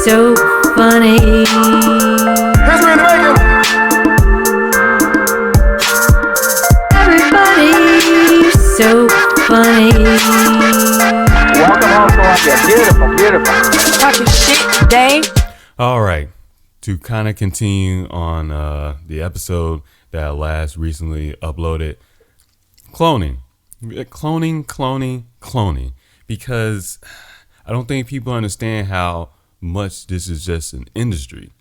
so funny. History in the making. Everybody, so funny. Welcome home, Columbia. Beautiful, beautiful. Talking shit, Dave. All right. To kind of continue on the episode that I last recently uploaded, cloning. Because I don't think people understand how much this is just an industry.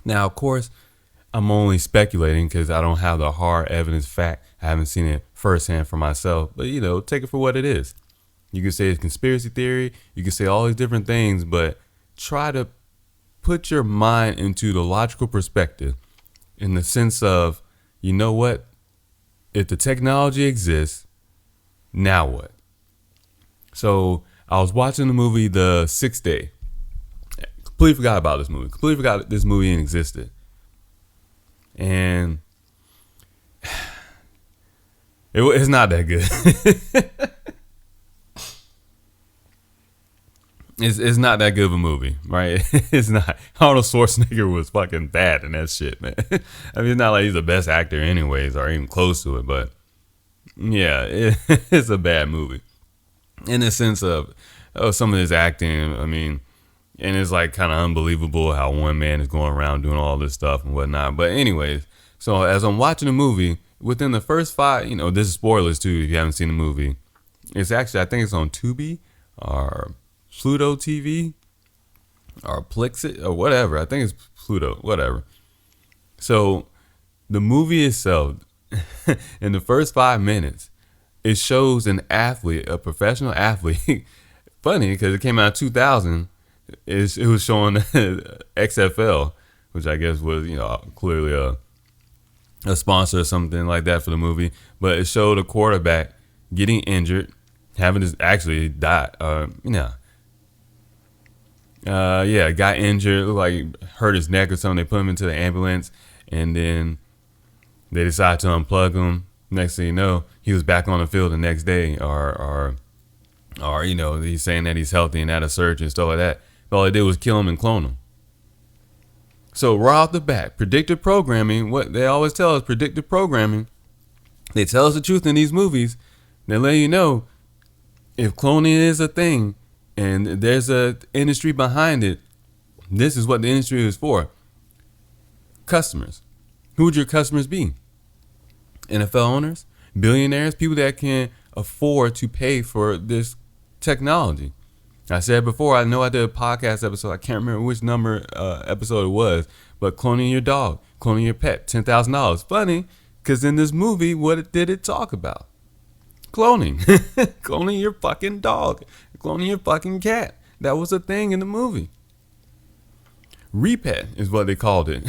Now, of course, I'm only speculating because I don't have the hard evidence fact. I haven't seen it firsthand for myself. But, take it for what it is. You can say it's conspiracy theory. You can say all these different things, but try to put your mind into the logical perspective in the sense of, you know what? If the technology exists, now what? So I was watching the movie The Sixth Day. Completely forgot about this movie. Completely forgot this movie even existed. And it's not that good. It's not that good of a movie, right? It's not. Arnold Schwarzenegger was fucking bad in that shit, man. I mean, it's not like he's the best actor anyways, or even close to it, but yeah, it's a bad movie. In the sense of some of his acting, I mean, and it's like kind of unbelievable how one man is going around doing all this stuff and whatnot. But anyways, so as I'm watching the movie, within the first five, this is spoilers too if you haven't seen the movie. It's actually, I think it's on Tubi or Pluto TV or Plixit or whatever. I think it's Pluto, whatever. So the movie itself, in the first 5 minutes, it shows an athlete, a professional athlete. Funny because it came out in 2000. It was showing XFL, which I guess was clearly a sponsor or something like that for the movie. But it showed a quarterback getting injured, having to actually die. Got injured, looked like he hurt his neck or something. They put him into the ambulance, and then they decided to unplug him. Next thing you know, he was back on the field the next day, or he's saying that he's healthy and out of surgery and stuff like that. But all they did was kill him and clone him. So right off the bat, predictive programming, what they always tell us, predictive programming, they tell us the truth in these movies. They let you know if cloning is a thing, and there's a industry behind it, this is what the industry is for. Customers. Who would your customers be? NFL owners? Billionaires? People that can afford to pay for this technology. I said before, I know I did a podcast episode. I can't remember which number episode it was, but cloning your dog, cloning your pet, $10,000. Funny, because in this movie, what did it talk about? Cloning. Cloning your fucking dog. Cloning your fucking cat. That was a thing in the movie. Repet is what they called it.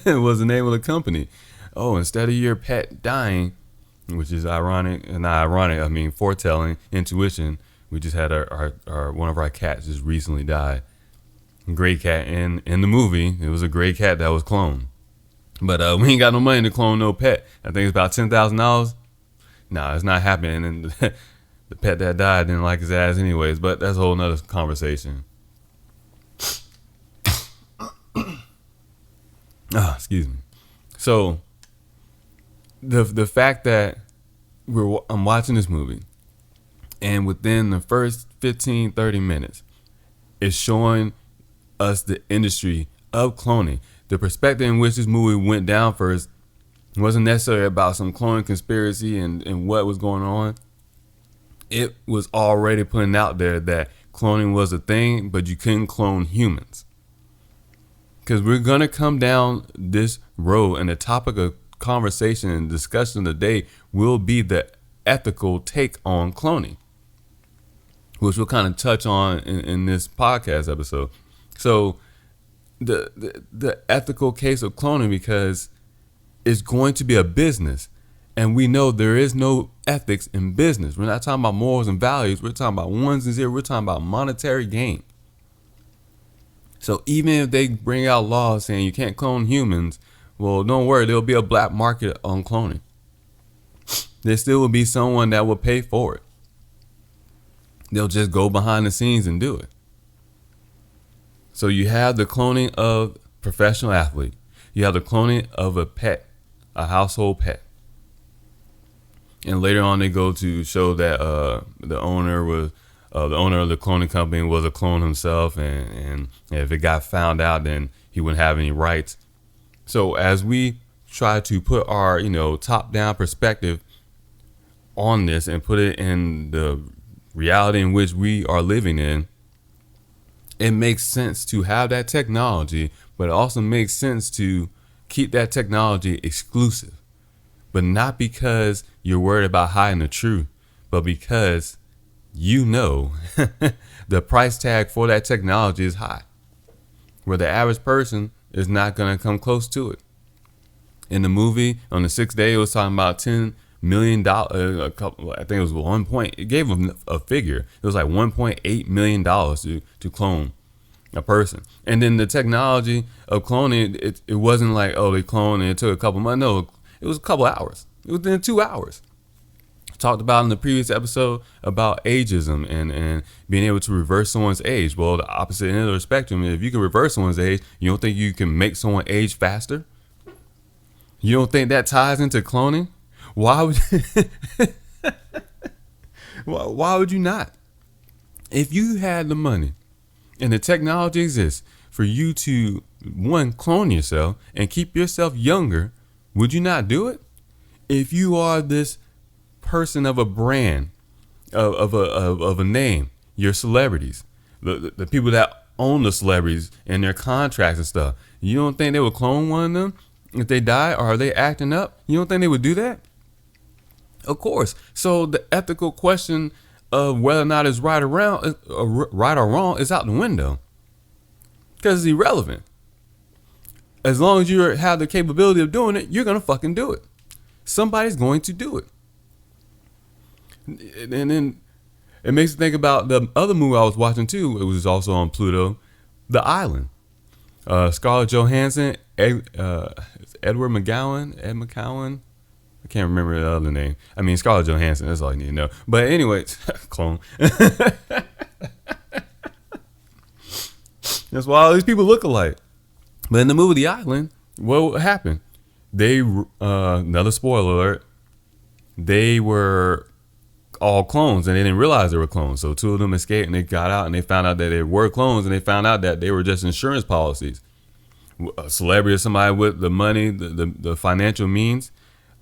It was the name of the company. Oh, instead of your pet dying, which is ironic, and not ironic, I mean foretelling, intuition. We just had our one of our cats just recently died. Gray cat in the movie. It was a gray cat that was cloned. But we ain't got no money to clone no pet. I think it's about $10,000. No, it's not happening. And the pet that died didn't like his ass anyways, but that's a whole nother conversation. Excuse me. So the fact that I'm watching this movie, and within the first 15, 30 minutes, it's showing us the industry of cloning. The perspective in which this movie went down first wasn't necessarily about some cloning conspiracy and what was going on. It was already putting out there that cloning was a thing, but you couldn't clone humans. Because we're going to come down this road, and the topic of conversation and discussion today will be the ethical take on cloning, which we'll kind of touch on in this podcast episode. So the ethical case of cloning, because it's going to be a business, and we know there is no ethics in business. We're not talking about morals and values. We're talking about ones and zeros. We're talking about monetary gain. So even if they bring out laws saying you can't clone humans, well, don't worry, there'll be a black market on cloning. There still will be someone that will pay for it. They'll just go behind the scenes and do it. So you have the cloning of professional athlete. You have the cloning of a pet, a household pet. And later on, they go to show that the owner of the cloning company was a clone himself, and if it got found out, then he wouldn't have any rights. So as we try to put our top-down perspective on this and put it in the reality in which we are living in, it makes sense to have that technology, but it also makes sense to keep that technology exclusive. But not because you're worried about hiding the truth, but because the price tag for that technology is high, where the average person is not going to come close to it. In the movie, on the sixth day, it was talking about $10 million. I think it was it gave them a figure. It was like $1.8 million to clone a person. And then the technology of cloning, it wasn't like, oh, they cloned and it took a couple months. No, it was a couple hours. It was within 2 hours. Talked about in the previous episode about ageism and being able to reverse someone's age. Well, the opposite end of the spectrum, if you can reverse someone's age, you don't think you can make someone age faster? You don't think that ties into cloning? Why would why would you not? If you had the money and the technology exists for you to, one, clone yourself and keep yourself younger, would you not do it? If you are this person of a brand, of a name, your celebrities, the people that own the celebrities and their contracts and stuff, you don't think they would clone one of them if they die, or are they acting up? You don't think they would do that? Of course. So the ethical question of whether or not it's right or wrong is out the window, because it's irrelevant. As long as you have the capability of doing it, you're gonna fucking do it. Somebody's going to do it. And then it makes me think about the other movie I was watching too. It was also on Pluto, The Island. Scarlett Johansson, Edward McGowan, Ed McCowan. I can't remember the other name. I mean, Scarlett Johansson, that's all you need to know. But anyways, clone. That's why all these people look alike. But in the movie The Island, what happened? They, another spoiler alert, they were all clones and they didn't realize they were clones. So two of them escaped and they got out and they found out that they were clones, and they found out that they were just insurance policies. A celebrity or somebody with the money, the financial means.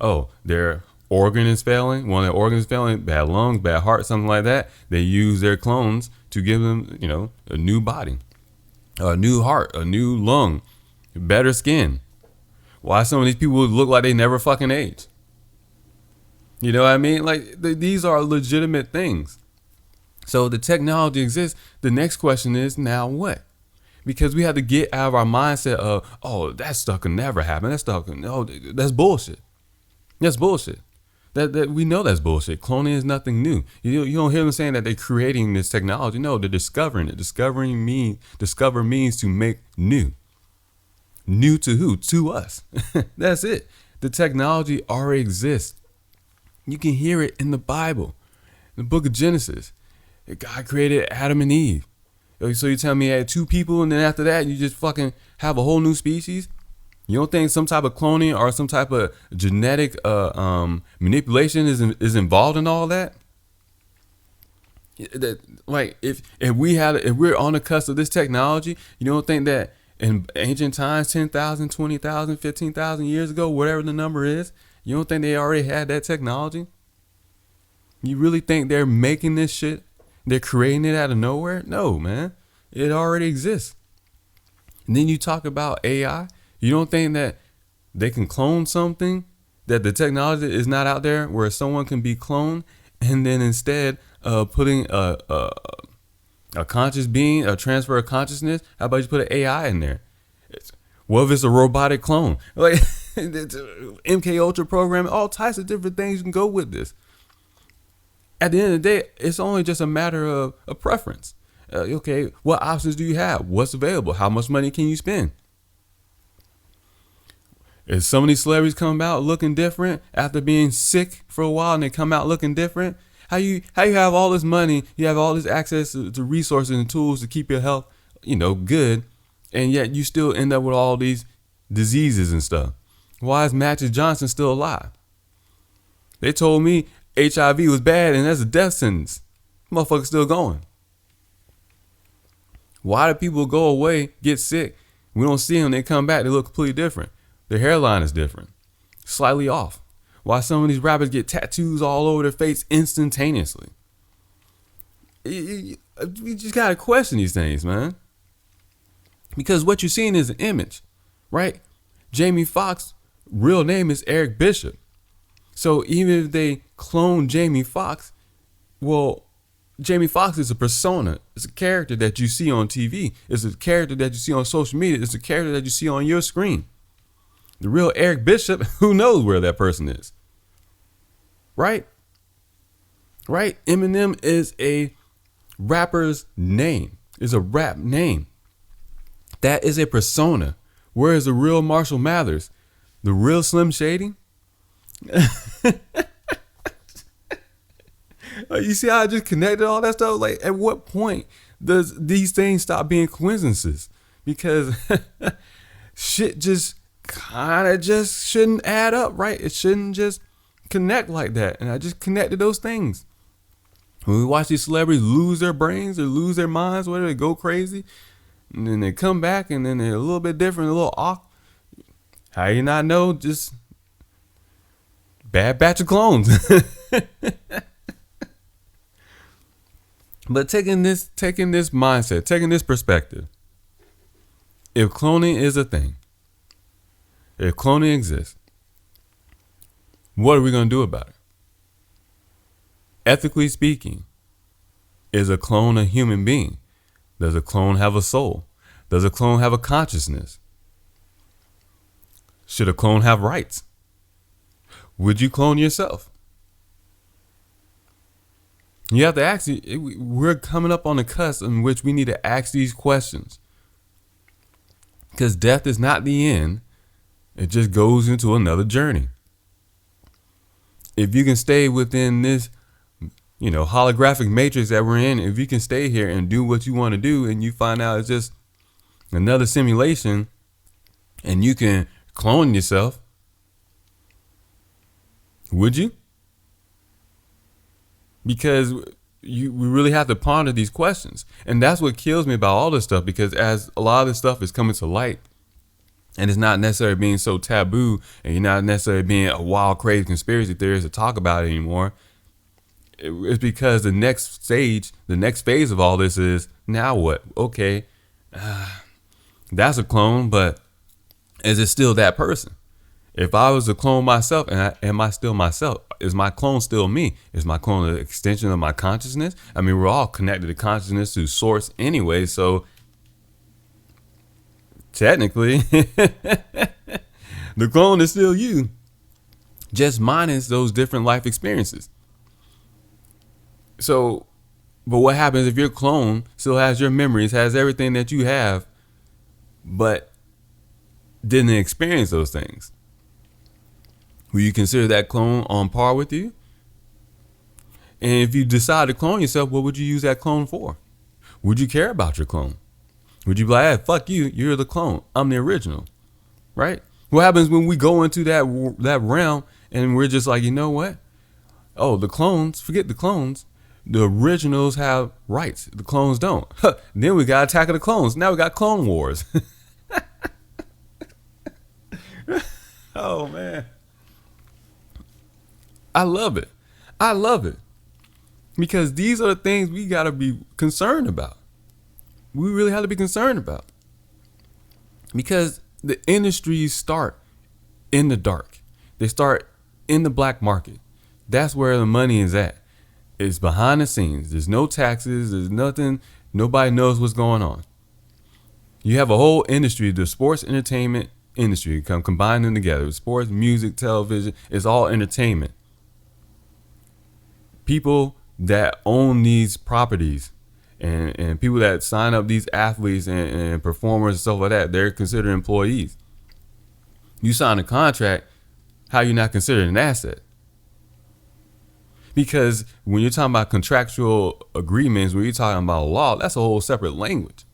Oh, their organ is failing. One of their organs is failing, bad lungs, bad heart, something like that. They use their clones to give them, a new body, a new heart, a new lung, better skin. Why some of these people look like they never fucking age? You know what I mean? Like, these are legitimate things. So the technology exists. The next question is, now what? Because we have to get out of our mindset of, oh, that stuff can never happen. That's bullshit. That's bullshit. That we know that's bullshit. Cloning is nothing new. You don't hear them saying that they're creating this technology. No, they're discovering it. Discover means to make new. New to who? To us. That's it. The technology already exists. You can hear it in the Bible, in the book of Genesis. God created Adam and Eve. So you tell me you had two people, and then after that you just fucking have a whole new species? You don't think some type of cloning or some type of genetic manipulation is involved in all that? Like, if we're on the cusp of this technology, you don't think that in ancient times, 10,000, 20,000, 15,000 years ago, whatever the number is, you don't think they already had that technology? You really think they're making this shit? They're creating it out of nowhere? No, man. It already exists. And then you talk about AI. You don't think that they can clone something, that the technology is not out there where someone can be cloned, and then instead putting a conscious being, a transfer of consciousness, how about you put an AI in there? What if it's a robotic clone? Like, MK Ultra program, all types of different things you can go with this. At the end of the day, it's only just a matter of a preference. Okay, what options do you have? What's available? How much money can you spend? If some of these celebrities come out looking different after being sick for a while and they come out looking different, how you have all this money, you have all this access to resources and tools to keep your health good, and yet you still end up with all these diseases and stuff. Why is Magic Johnson still alive? They told me HIV was bad and that's a death sentence. Motherfucker's still going. Why do people go away, get sick? We don't see them. They come back. They look completely different. Their hairline is different, slightly off. Why some of these rappers get tattoos all over their face instantaneously? We just got to question these things, man. Because what you're seeing is an image, right? Jamie Foxx, real name is Eric Bishop. So even if they clone Jamie Foxx, well, Jamie Foxx is a persona. It's a character that you see on TV. It's a character that you see on social media. It's a character that you see on your screen. The real Eric Bishop, who knows where that person is? Right? Right? Eminem is a rapper's name. It's a rap name. That is a persona. Where is the real Marshall Mathers? The real Slim Shady? You see how I just connected all that stuff? Like, at what point does these things stop being coincidences? Because shit just kind of just shouldn't add up, right? It shouldn't just connect like that. And I just connected those things. When we watch these celebrities lose their brains or lose their minds, whether they go crazy, and then they come back and then they're a little bit different, a little off. How you not know? Just bad batch of clones. But taking this mindset, taking this perspective, if cloning is a thing, if cloning exists, what are we going to do about it? Ethically speaking, is a clone a human being? Does a clone have a soul? Does a clone have a consciousness? Should a clone have rights? Would you clone yourself? You have to ask. We're coming up on the cusp in which we need to ask these questions. Because death is not the end. It just goes into another journey. If you can stay within this, holographic matrix that we're in, if you can stay here and do what you want to do, and you find out it's just another simulation, and you can clone yourself, would you? Because we really have to ponder these questions. And that's what kills me about all this stuff, because as a lot of this stuff is coming to light, and it's not necessarily being so taboo, and you're not necessarily being a wild, crazy conspiracy theorist to talk about it anymore, it's because the next stage, the next phase of all this is, now what? Okay, that's a clone, but is it still that person? If I was to clone myself, am I still myself? Is my clone still me? Is my clone an extension of my consciousness? I mean, we're all connected to consciousness through source anyway, so technically, the clone is still you, just minus those different life experiences. So, but what happens if your clone still has your memories, has everything that you have, but didn't experience those things? Will you consider that clone on par with you? And if you decide to clone yourself, what would you use that clone for? Would you care about your clone? Would you be like, hey, fuck you, you're the clone, I'm the original, right? What happens when we go into that realm and we're just like, you know what? Oh, the clones, forget the clones. The originals have rights. The clones don't. Then we got Attack of the Clones. Now we got Clone Wars. Oh, man. I love it. I love it. Because these are the things we got to be concerned about. We really have to be concerned about. Because the industries start in the dark. They start in the black market. That's where the money is at. It's behind the scenes. There's no taxes. There's nothing. Nobody knows what's going on. You have a whole industry, the sports entertainment industry, combine them together. Sports, music, television, it's all entertainment. People that own these properties and people that sign up these athletes and performers and stuff like that, they're considered employees. You sign a contract, how you not considered an asset? Because when you're talking about contractual agreements, when you're talking about law, that's a whole separate language.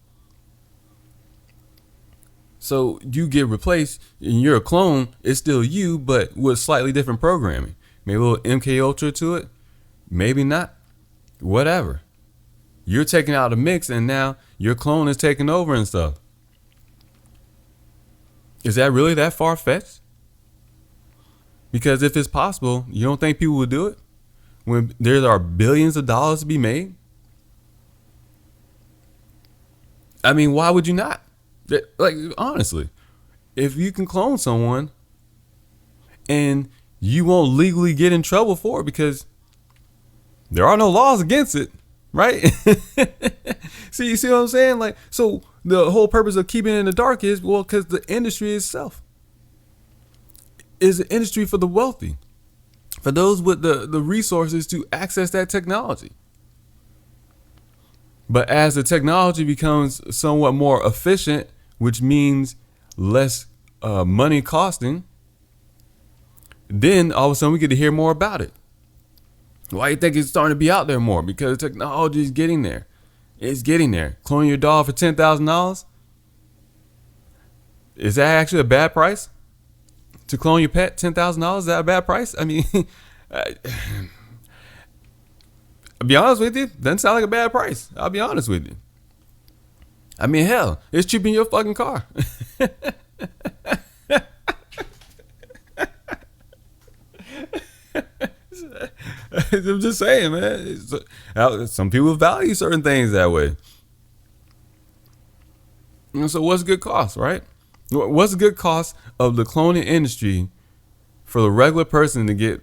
So you get replaced and you're a clone. It's still you, but with slightly different programming. Maybe a little MK Ultra to it. Maybe not. Whatever. You're taking out the mix and now your clone is taking over and stuff. Is that really that far-fetched? Because if it's possible, you don't think people would do it? When there are billions of dollars to be made? I mean, why would you not? Like, honestly, if you can clone someone and you won't legally get in trouble for it because there are no laws against it, right? See, you see what I'm saying? Like, so the whole purpose of keeping it in the dark is, well, because the industry itself is an industry for the wealthy, for those with the resources to access that technology. But as the technology becomes somewhat more efficient, which means less money costing, then all of a sudden we get to hear more about it. Why do you think it's starting to be out there more? Because technology is getting there. It's getting there. Cloning your dog for $10,000? Is that actually a bad price? To clone your pet, $10,000? Is that a bad price? I mean, I'll be honest with you, doesn't sound like a bad price. I'll be honest with you. I mean, hell, it's cheaper than your fucking car. I'm just saying, man. Some people value certain things that way. So what's a good cost, right? What's a good cost of the cloning industry for the regular person to get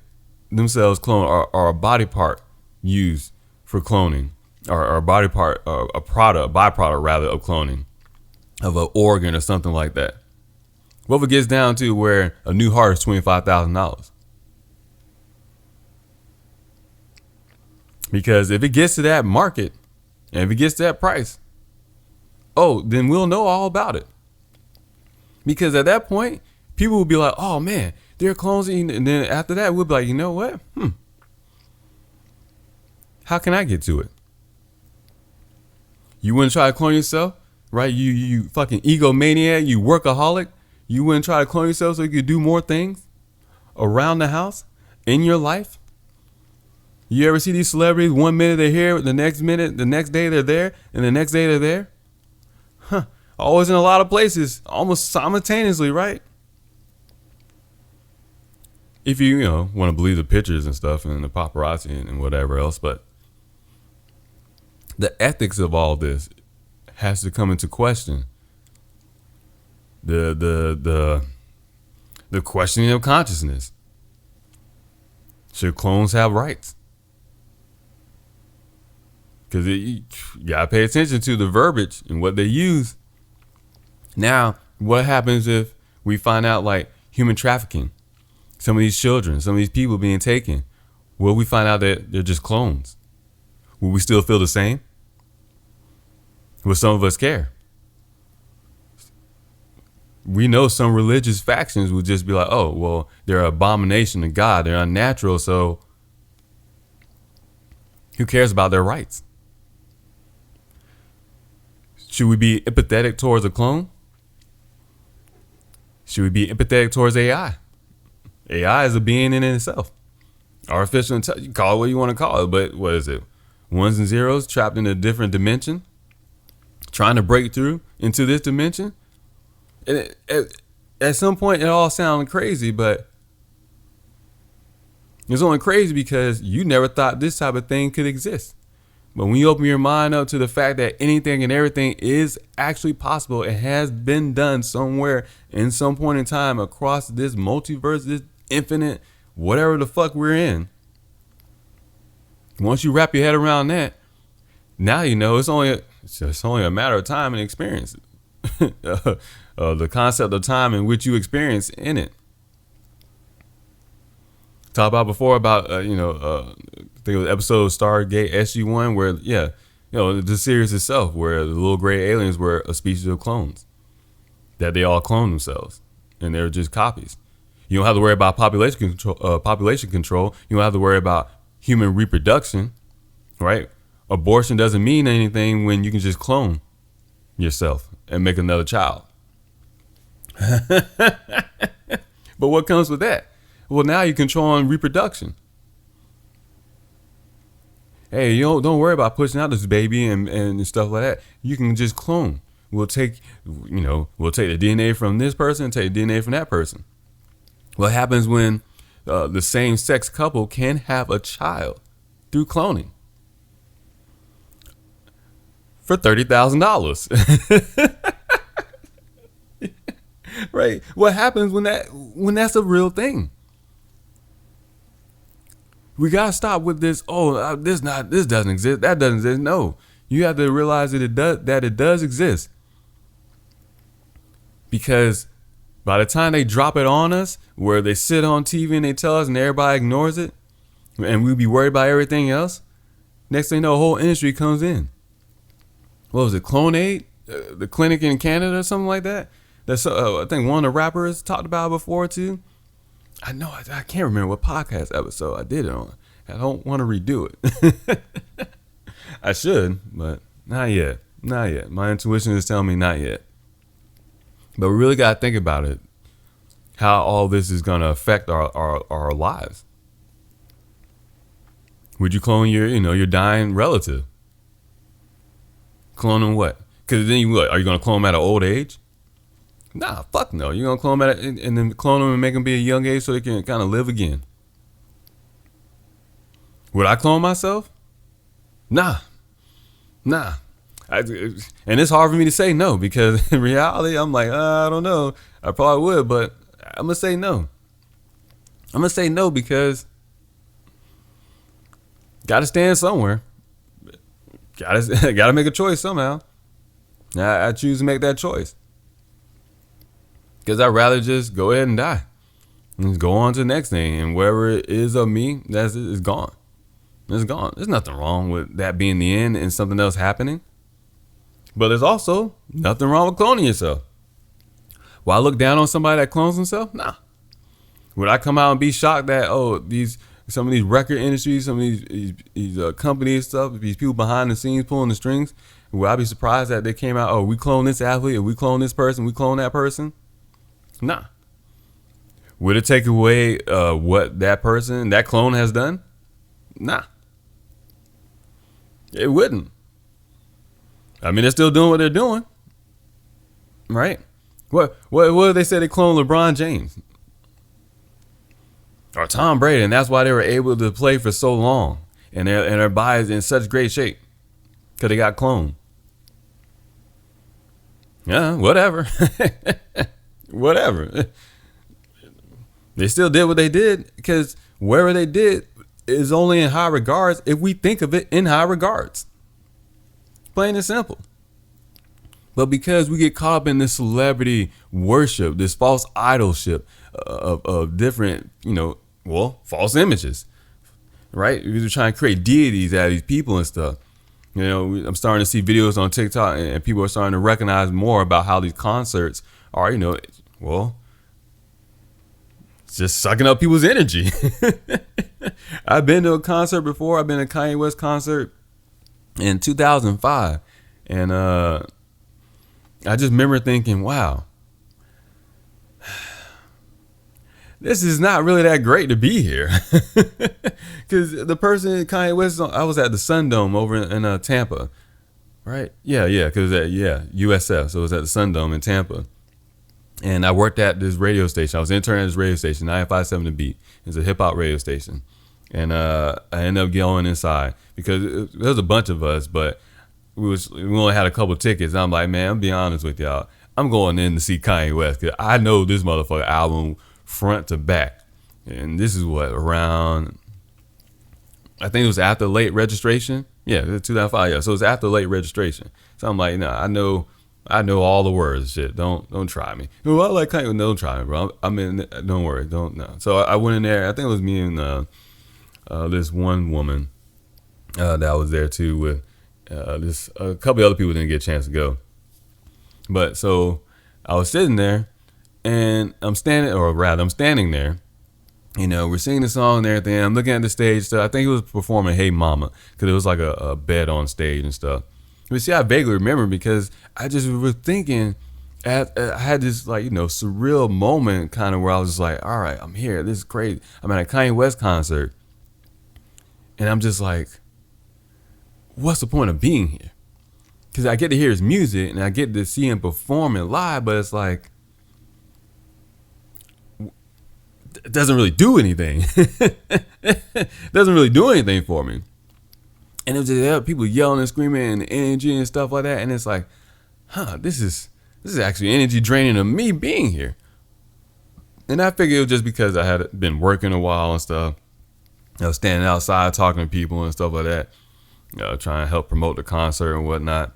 themselves cloned or a body part used for cloning or a body part, a byproduct rather of cloning of an organ or something like that? What if it gets down to where a new heart is $25,000? Because if it gets to that market and if it gets to that price, then we'll know all about it. Because at that point, people will be like, oh man, they're clones. And then after that, we'll be like, you know what? How can I get to it? You wouldn't try to clone yourself, right? You fucking egomaniac, you workaholic. You wouldn't try to clone yourself so you could do more things around the house in your life? You ever see these celebrities, 1 minute they're here, the next day they're there, and the next day they're there? Always in a lot of places, almost simultaneously, right? If you want to believe the pictures and stuff and the paparazzi and whatever else, but the ethics of all this has to come into question. The questioning of consciousness. Should clones have rights? Because you gotta pay attention to the verbiage and what they use. Now, what happens if we find out like human trafficking? Some of these children, some of these people being taken. Will we find out that they're just clones? Will we still feel the same? Will some of us care? We know some religious factions will just be like, oh, well, they're an abomination to God. They're unnatural, so who cares about their rights? Should we be empathetic towards a clone? Should we be empathetic towards AI? AI is a being in itself. Artificial intelligence, you call it what you want to call it, but what is it? Ones and zeros trapped in a different dimension, trying to break through into this dimension. And at some point, it all sounded crazy, but it's only crazy because you never thought this type of thing could exist. But when you open your mind up to the fact that anything and everything is actually possible, it has been done somewhere in some point in time across this multiverse, this infinite, whatever the fuck we're in. Once you wrap your head around that, now you know it's only a matter of time and experience. The concept of time in which you experience in it. Talked about before about I think it was episode Stargate SG-1 where the series itself where the little gray aliens were a species of clones that they all cloned themselves and they're just copies. You don't have to worry about population control. You don't have to worry about human reproduction, right? Abortion doesn't mean anything when you can just clone yourself and make another child. But what comes with that? Well, now you're controlling reproduction. Hey, don't worry about pushing out this baby and stuff like that. You can just clone. We'll take the DNA from this person, take the DNA from that person. What happens when the same sex couple can have a child through cloning for $30,000? Right? What happens when that's a real thing? We gotta stop with this. Oh, this doesn't exist. That doesn't exist. No, you have to realize that it does exist. Because by the time they drop it on us, where they sit on TV and they tell us, and everybody ignores it, and we be worried about everything else, next thing you know, a whole industry comes in. What was it, Clone Aid, the clinic in Canada or something like that? That's I think one of the rappers talked about it before too. I know I can't remember what podcast episode I did it on. I don't want to redo it. I should, but not yet. Not yet. My intuition is telling me not yet. But we really got to think about it. How all this is going to affect our lives. Would you clone your dying relative? Cloning what? Because then are you going to clone them at an old age? Nah, fuck no. You're going to clone them and then clone them and make them be a young age so they can kind of live again. Would I clone myself? Nah. And it's hard for me to say no, because in reality, I'm like, I don't know. I probably would, but I'm going to say no. I'm going to say no because got to stand somewhere. Got to make a choice somehow. I choose to make that choice. Because I'd rather just go ahead and die. And just go on to the next thing. And wherever it is of me, it's gone. It's gone. There's nothing wrong with that being the end and something else happening. But there's also nothing wrong with cloning yourself. Will I look down on somebody that clones himself? Nah. Would I come out and be shocked that, some of these record industries, some of these companies stuff, these people behind the scenes pulling the strings, would I be surprised that they came out, we clone this athlete, or we clone this person, we clone that person? Nah. Would it take away what that person, that clone has done? Nah. It wouldn't. I mean, they're still doing what they're doing. Right? What did they say they cloned LeBron James? Or Tom Brady, and that's why they were able to play for so long. And their bodies in such great shape. Because they got cloned. Yeah, whatever. Whatever. They still did what they did, because wherever they did is only in high regards if we think of it in high regards. Plain and simple. But because we get caught up in this celebrity worship, this false idolship of different, false images, right? We're trying to create deities out of these people and stuff. I'm starting to see videos on TikTok, and people are starting to recognize more about how these concerts are, just sucking up people's energy. I've been to a concert before. I've been to a Kanye West concert in 2005. And I just remember thinking, wow, this is not really that great to be here. Because the person, Kanye West, I was at the Sun Dome over in Tampa. Right? Yeah, because USF. So it was at the Sun Dome in Tampa. And I worked at this radio station. I was interning at this radio station, 95.7 The Beat. It's a hip hop radio station. And I ended up going inside because there was a bunch of us, but we only had a couple tickets. And I'm like, man, I'm being honest with y'all. I'm going in to see Kanye West because I know this motherfucker album front to back. And this is around, I think it was after late registration. Yeah, 2005. Yeah, so it was after late registration. So I'm like, I know all the words and shit. Don't try me. Well, I like Kanye. No, don't try me, bro. I mean, don't worry. Don't no. So I went in there. I think it was me and this one woman that was there too with a couple other people didn't get a chance to go. But so I was sitting there, and I'm standing there. We're singing the song and everything. I'm looking at the stage. So I think he was performing "Hey Mama" because it was like a bed on stage and stuff. But see, I vaguely remember because I just was thinking I had this like, surreal moment kind of where I was just like, all right, I'm here. This is crazy. I'm at a Kanye West concert. And I'm just like, what's the point of being here? Because I get to hear his music and I get to see him perform it live, but it's like, it doesn't really do anything. It doesn't really do anything for me. And it was just people yelling and screaming and energy and stuff like that. And it's like, this is actually energy draining of me being here. And I figured it was just because I had been working a while and stuff. I was standing outside talking to people and stuff like that, trying to help promote the concert and whatnot.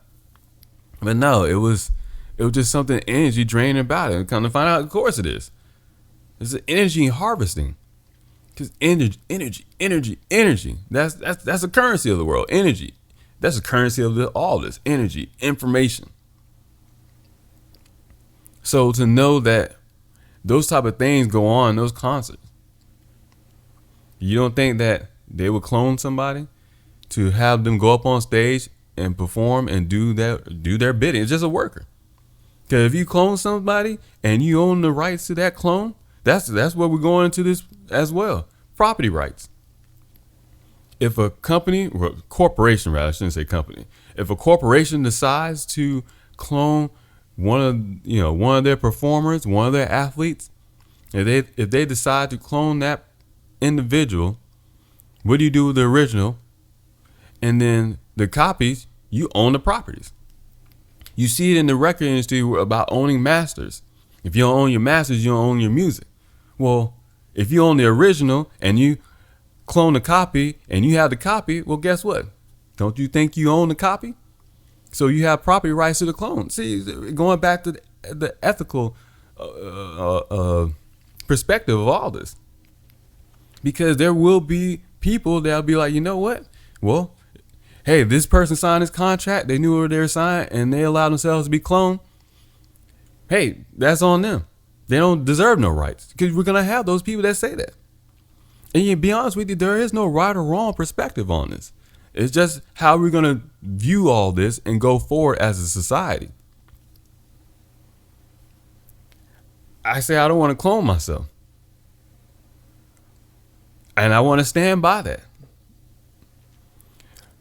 But no, it was just something energy draining about it. And come to find out, of course it is. It's energy harvesting. Because energy. That's the currency of the world. Energy. That's the currency of all this. Energy, information. So to know that those type of things go on in those concerts, you don't think that they would clone somebody to have them go up on stage and perform and do their bidding? It's just a worker. Because if you clone somebody and you own the rights to that clone, that's where we're going into this as well. Property rights. If a company, or corporation rather, I shouldn't say company. If a corporation decides to clone one of their performers, one of their athletes, if they decide to clone that individual, what do you do with the original? And then the copies, you own the properties. You see it in the record industry about owning masters. If you don't own your masters, you don't own your music. Well, if you own the original and you clone the copy and you have the copy, well, guess what? Don't you think you own the copy? So you have property rights to the clone. See, going back to the ethical perspective of all this. Because there will be people that'll be like, you know what? Well, hey, this person signed this contract. They knew what they were signing and they allowed themselves to be cloned. Hey, that's on them. They don't deserve no rights, because we're going to have those people that say that. And to be honest with you, there is no right or wrong perspective on this. It's just how we're going to view all this and go forward as a society. I say I don't want to clone myself. And I want to stand by that.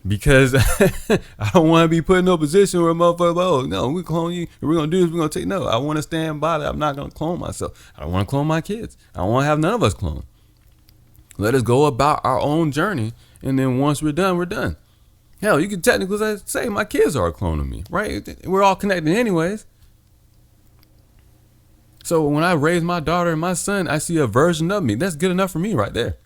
Because I don't want to be put in no position where a motherfucker, oh, no, we clone you. We're going to do this. We're going to take, no, I want to stand by that. I'm not going to clone myself. I don't want to clone my kids. I don't want to have none of us clone. Let us go about our own journey. And then once we're done, we're done. Hell, you can technically say my kids are a clone of me, right? We're all connected anyways. So when I raise my daughter and my son, I see a version of me. That's good enough for me right there.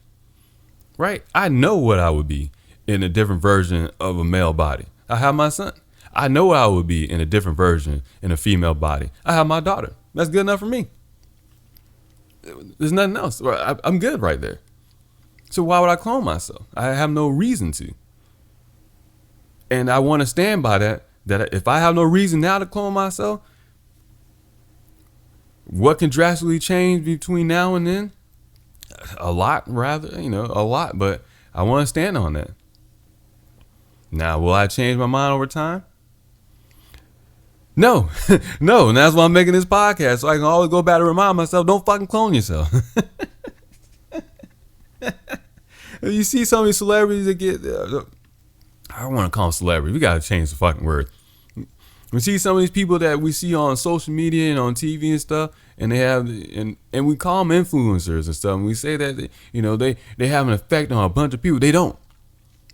Right? I know what I would be in a different version of a male body. I have my son. I know what I would be in a different version in a female body. I have my daughter. That's good enough for me. There's nothing else. I'm good right there. So why would I clone myself? I have no reason to. And I want to stand by that if I have no reason now to clone myself, what can drastically change between now and then? A lot, rather, a lot, but I want to stand on that. Now, will I change my mind over time? No, no. And that's why I'm making this podcast. So I can always go back and remind myself, don't fucking clone yourself. You see some of these celebrities that get, I don't want to call them celebrities. We got to change the fucking word. We see some of these people that we see on social media and on TV and stuff, and they have, and we call them influencers and stuff. And we say that, they have an effect on a bunch of people. They don't.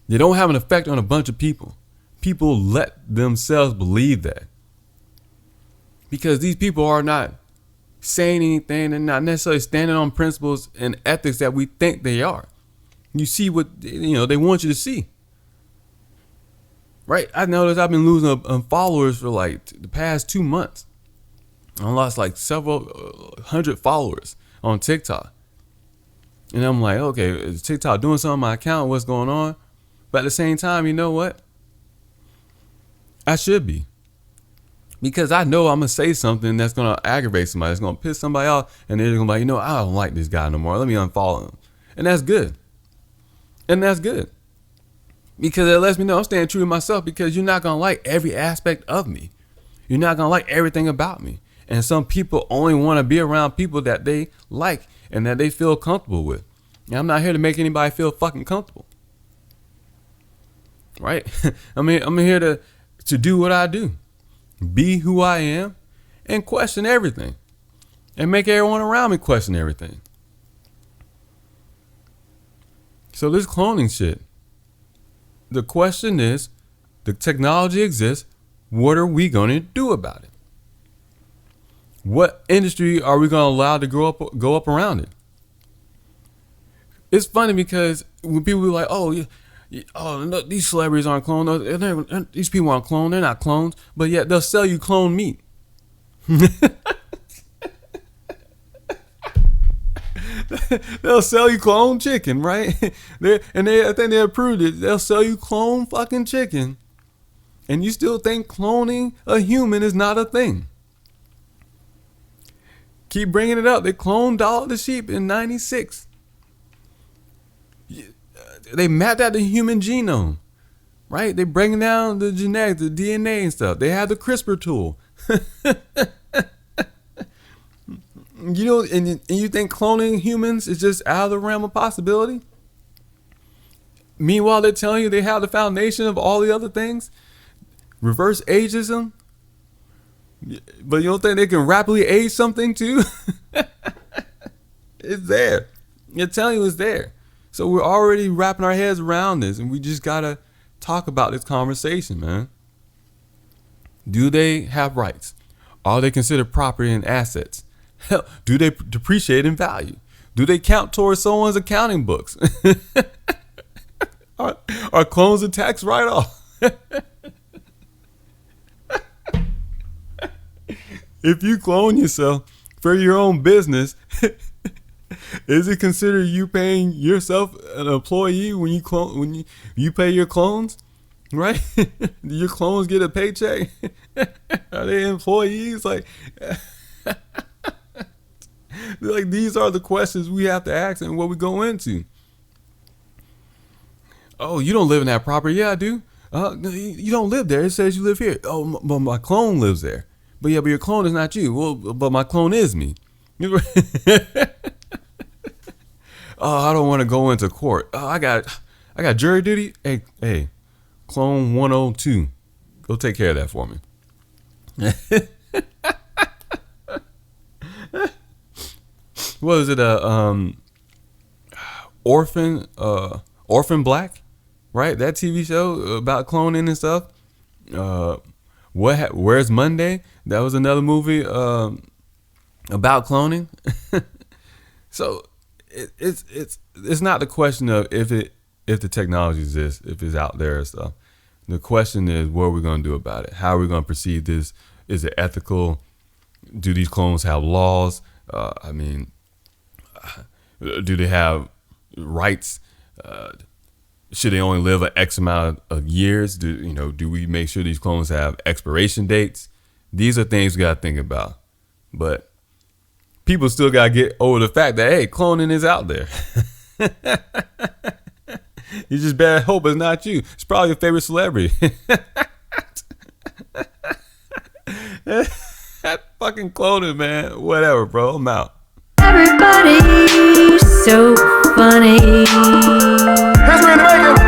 They don't have an effect on a bunch of people. People let themselves believe that. Because these people are not saying anything. They're not necessarily standing on principles and ethics that we think they are. You see what, they want you to see. Right? I noticed I've been losing followers for like the past 2 months. I lost like several hundred followers on TikTok. And I'm like, okay, is TikTok doing something on my account? What's going on? But at the same time, you know what? I should be. Because I know I'm going to say something that's going to aggravate somebody. It's going to piss somebody off. And they're going to be like, I don't like this guy no more. Let me unfollow him. And that's good. And that's good. Because it lets me know I'm staying true to myself, because you're not going to like every aspect of me. You're not going to like everything about me. And some people only want to be around people that they like and that they feel comfortable with. And I'm not here to make anybody feel fucking comfortable. Right? I'm here to do what I do. Be who I am and question everything. And make everyone around me question everything. So this cloning shit. The question is, the technology exists. What are we going to do about it? What industry are we going to allow to go up around it? It's funny because when people be like, oh, no, these celebrities aren't cloned. These people aren't cloned. They're not clones. But yet they'll sell you cloned meat. They'll sell you cloned chicken, right? I think they approved it. They'll sell you cloned fucking chicken. And you still think cloning a human is not a thing. Keep bringing it up. They cloned Dollar the sheep in 96. They mapped out the human genome, right? They breaking down the genetics, the DNA and stuff. They have the CRISPR tool. And you think cloning humans is just out of the realm of possibility? Meanwhile, they're telling you they have the foundation of all the other things. Reverse ageism. But you don't think they can rapidly age something too? It's there. They're telling you it's there. So we're already wrapping our heads around this, and we just gotta talk about this conversation, man. Do they have rights? Are they considered property and assets? Hell, do they depreciate in value? Do they count towards someone's accounting books? Are clones a tax write-off? If you clone yourself for your own business, is it considered you paying yourself an employee when you pay your clones? Right? Do your clones get a paycheck? Are they employees? Like these are the questions we have to ask and what we go into. Oh, you don't live in that property? Yeah, I do. You don't live there. It says you live here. Oh, but my clone lives there. But your clone is not you. Well, but my clone is me. Oh, I don't want to go into court. Oh, I got jury duty. Hey, clone 102, go take care of that for me. What is it? Orphan Black, right? That TV show about cloning and stuff. Where's Monday? That was another movie about cloning. So it's not the question of if the technology exists, if it's out there and stuff. The question is, what are we going to do about it? How are we going to perceive this? Is it ethical? Do these clones have laws? Do they have rights? Should they only live an X amount of years? Do we make sure these clones have expiration dates? These are things we got to think about. But people still got to get over the fact that, hey, cloning is out there. You just better hope it's not you. It's probably your favorite celebrity. That fucking cloning, man. Whatever, bro. I'm out. Everybody's so funny. History in the making.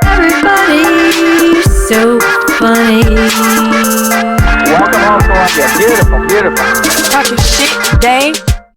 Everybody's so funny. Welcome home, Columbia. Beautiful, beautiful.